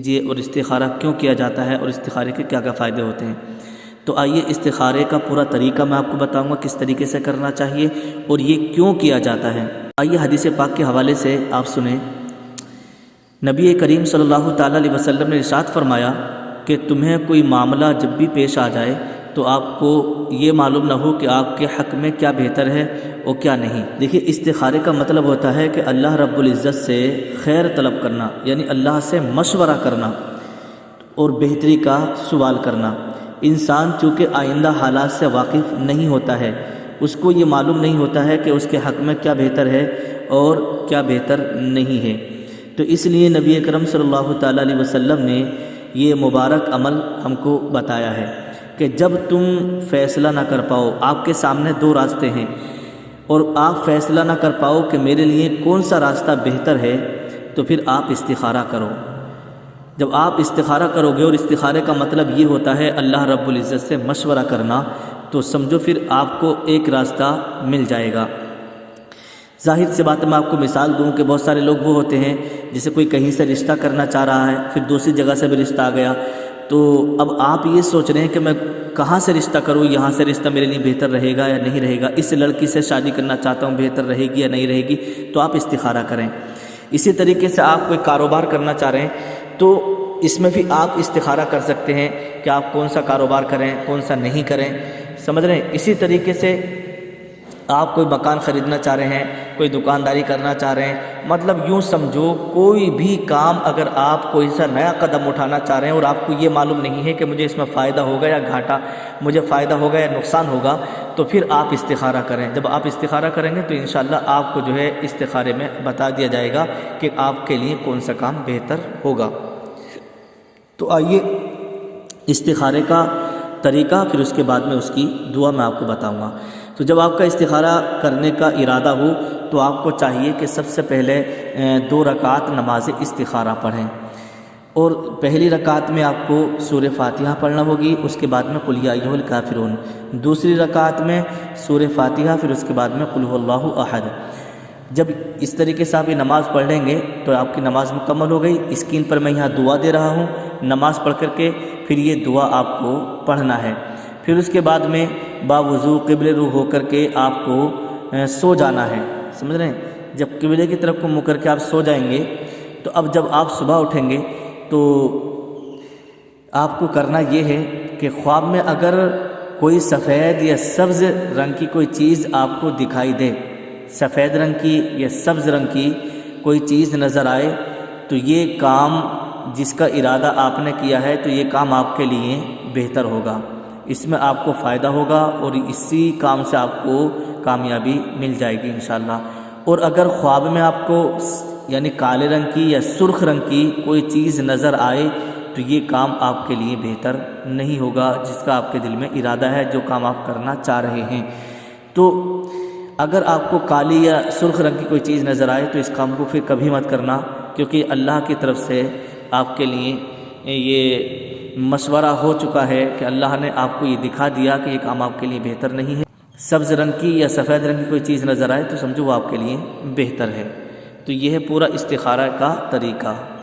کیجیے اور استخارہ کیوں کیا جاتا ہے اور استخارے کے کیا کیا فائدے ہوتے ہیں۔ تو آئیے استخارے کا پورا طریقہ میں آپ کو بتاؤں گا کس طریقے سے کرنا چاہیے اور یہ کیوں کیا جاتا ہے۔ آئیے حدیث پاک کے حوالے سے آپ سنیں۔ نبی کریم صلی اللہ تعالیٰ علیہ وسلم نے ارشاد فرمایا کہ تمہیں کوئی معاملہ جب بھی پیش آ جائے تو آپ کو یہ معلوم نہ ہو کہ آپ کے حق میں کیا بہتر ہے اور کیا نہیں۔ دیکھیے استخارے کا مطلب ہوتا ہے کہ اللہ رب العزت سے خیر طلب کرنا، یعنی اللہ سے مشورہ کرنا اور بہتری کا سوال کرنا۔ انسان چونکہ آئندہ حالات سے واقف نہیں ہوتا ہے، اس کو یہ معلوم نہیں ہوتا ہے کہ اس کے حق میں کیا بہتر ہے اور کیا بہتر نہیں ہے، تو اس لیے نبی اکرم صلی اللہ تعالیٰ علیہ وسلم نے یہ مبارک عمل ہم کو بتایا ہے کہ جب تم فیصلہ نہ کر پاؤ، آپ کے سامنے دو راستے ہیں اور آپ فیصلہ نہ کر پاؤ کہ میرے لیے کون سا راستہ بہتر ہے، تو پھر آپ استخارہ کرو۔ جب آپ استخارہ کرو گے، اور استخارے کا مطلب یہ ہوتا ہے اللہ رب العزت سے مشورہ کرنا، تو سمجھو پھر آپ کو ایک راستہ مل جائے گا۔ ظاہر سی بات میں آپ کو مثال دوں کہ بہت سارے لوگ وہ ہوتے ہیں جیسے کوئی کہیں سے رشتہ کرنا چاہ رہا ہے، پھر دوسری جگہ سے بھی رشتہ آ گیا، تو اب آپ یہ سوچ رہے ہیں کہ میں کہاں سے رشتہ کروں، یہاں سے رشتہ میرے لیے بہتر رہے گا یا نہیں رہے گا، اس لڑکی سے شادی کرنا چاہتا ہوں، بہتر رہے گی یا نہیں رہے گی، تو آپ استخارہ کریں۔ اسی طریقے سے آپ کوئی کاروبار کرنا چاہ رہے ہیں تو اس میں بھی آپ استخارہ کر سکتے ہیں کہ آپ کون سا کاروبار کریں، کون سا نہیں کریں، سمجھ رہے ہیں۔ اسی طریقے سے آپ کوئی مکان خریدنا چاہ رہے ہیں، کوئی دکانداری کرنا چاہ رہے ہیں، مطلب یوں سمجھو کوئی بھی کام اگر آپ کوئی سا نیا قدم اٹھانا چاہ رہے ہیں اور آپ کو یہ معلوم نہیں ہے کہ مجھے اس میں فائدہ ہوگا یا گھاٹا، مجھے فائدہ ہوگا یا نقصان ہوگا، تو پھر آپ استخارہ کریں۔ جب آپ استخارہ کریں گے تو انشاءاللہ آپ کو جو ہے استخارے میں بتا دیا جائے گا کہ آپ کے لیے کون سا کام بہتر ہوگا۔ تو آئیے استخارے کا طریقہ، پھر اس کے بعد میں اس کی دعا میں آپ کو بتاؤں گا۔ تو جب آپ کا استخارہ کرنے کا ارادہ ہو تو آپ کو چاہیے کہ سب سے پہلے 2 رکعت نماز استخارہ پڑھیں، اور پہلی رکعت میں آپ کو سورہ فاتحہ پڑھنا ہوگی، اس کے بعد میں قل یا ایھا الکافرون۔ دوسری رکعت میں سورہ فاتحہ، پھر اس کے بعد میں قل ھو اللہ احد۔ جب اس طریقے سے آپ یہ نماز پڑھ لیں گے تو آپ کی نماز مکمل ہو گئی۔ اسکرین پر میں یہاں دعا دے رہا ہوں، نماز پڑھ کر کے پھر یہ دعا آپ کو پڑھنا ہے۔ پھر اس کے بعد میں باوضو قبلے رو ہو کر کے آپ کو سو جانا ہے، سمجھ رہے ہیں۔ جب قبلے کی طرف کو منہ کر کے آپ سو جائیں گے تو اب جب آپ صبح اٹھیں گے تو آپ کو کرنا یہ ہے کہ خواب میں اگر کوئی سفید یا سبز رنگ کی کوئی چیز آپ کو دکھائی دے، سفید رنگ کی یا سبز رنگ کی کوئی چیز نظر آئے، تو یہ کام جس کا ارادہ آپ نے کیا ہے تو یہ کام آپ کے لیے بہتر ہوگا، اس میں آپ کو فائدہ ہوگا اور اسی کام سے آپ کو کامیابی مل جائے گی انشاءاللہ۔ اور اگر خواب میں آپ کو یعنی کالے رنگ کی یا سرخ رنگ کی کوئی چیز نظر آئے تو یہ کام آپ کے لیے بہتر نہیں ہوگا، جس کا آپ کے دل میں ارادہ ہے، جو کام آپ کرنا چاہ رہے ہیں۔ تو اگر آپ کو کالی یا سرخ رنگ کی کوئی چیز نظر آئے تو اس کام کو پھر کبھی مت کرنا، کیونکہ اللہ کی طرف سے آپ کے لیے یہ مشورہ ہو چکا ہے کہ اللہ نے آپ کو یہ دکھا دیا کہ یہ کام آپ کے لیے بہتر نہیں ہے۔ سبز رنگ کی یا سفید رنگ کی کوئی چیز نظر آئے تو سمجھو وہ آپ کے لیے بہتر ہے۔ تو یہ ہے پورا استخارہ کا طریقہ۔